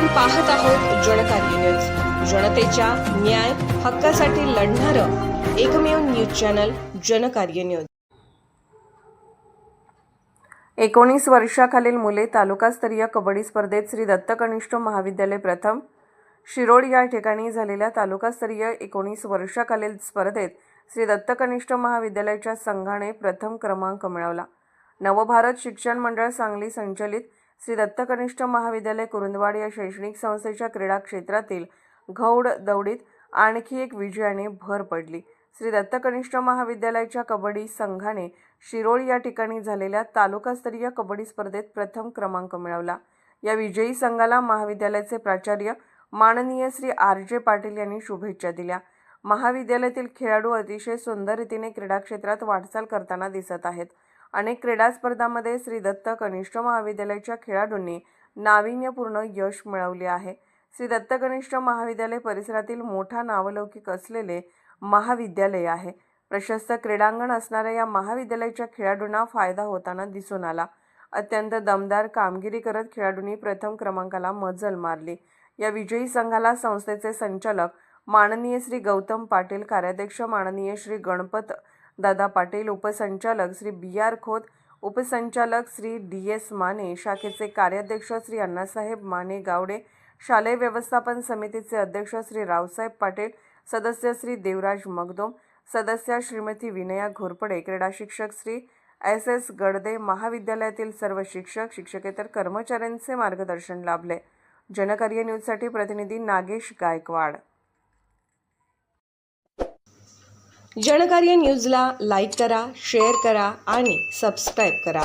पाहत आहोत जनकार्य न्यूज, जनतेच्या न्याय हक्कासाठी लढणारं एकमेव न्यूज चॅनल जनकार्य न्यूज। 19 वर्षाखालील मुले तालुकास्तरीय कबड्डी स्पर्धेत श्री दत्त कनिष्ठ महाविद्यालय प्रथम। शिरोळ या ठिकाणी झालेल्या तालुकास्तरीय 19 वर्षाखालील स्पर्धेत श्री दत्त कनिष्ठ महाविद्यालयाच्या संघाने प्रथम क्रमांक मिळवला। नवभारत शिक्षण मंडळ सांगली संचलित श्री दत्त कनिष्ठ महाविद्यालय कुरुंदवाड या शैक्षणिक संस्थेच्या क्रीडा क्षेत्रातील घौड दौडीत आणखी एक विजयाने भर पडली। श्री दत्त कनिष्ठ महाविद्यालयाच्या कबड्डी संघाने शिरोळ या ठिकाणी झालेल्या तालुकास्तरीय कबड्डी स्पर्धेत प्रथम क्रमांक मिळवला। या विजयी संघाला महाविद्यालयाचे प्राचार्य माननीय श्री आर.जे. पाटील यांनी शुभेच्छा दिल्या। महाविद्यालयातील खेळाडू अतिशय सुंदर रीतीने क्रीडा क्षेत्रात वाटचाल करताना दिसत आहेत। अनेक क्रीडा स्पर्धांमध्ये श्री दत्त कनिष्ठ महाविद्यालयाच्या खेळाडूंनी नाविन्यपूर्ण यश मिळवले आहे। श्री दत्त कनिष्ठ महाविद्यालय परिसरातील मोठा नावलौकिक असलेले महाविद्यालय आहे। प्रशस्त क्रीडांगण असणाऱ्या या महाविद्यालयाच्या खेळाडूंना फायदा होताना दिसून आला। अत्यंत दमदार कामगिरी करत खेळाडूंनी प्रथम क्रमांकाला मजल मारली। या विजयी संघाला संस्थेचे संचालक माननीय श्री गौतम पाटील, कार्याध्यक्ष माननीय श्री गणपत दादा पाटील, उपसंचालक श्री बी.आर. खोत, उपसंचालक श्री डी.एस. माने, शाखेचे कार्याध्यक्ष श्री अण्णासाहेब माने गावडे, शालेय व्यवस्थापन समितीचे अध्यक्ष श्री रावसाहेब पाटील, सदस्य श्री देवराज मगदोम, सदस्य श्रीमती विनया घोरपडे, क्रीडा शिक्षक श्री एस.एस. गडदे, महाविद्यालयातील सर्व शिक्षक शिक्षकेतर कर्मचाऱ्यांचे मार्गदर्शन लाभले। जनकार्य न्यूजसाठी प्रतिनिधी नागेश गायकवाड। जनकार्य न्यूजला लाईक करा, शेअर करा आणि सबस्क्राईब करा।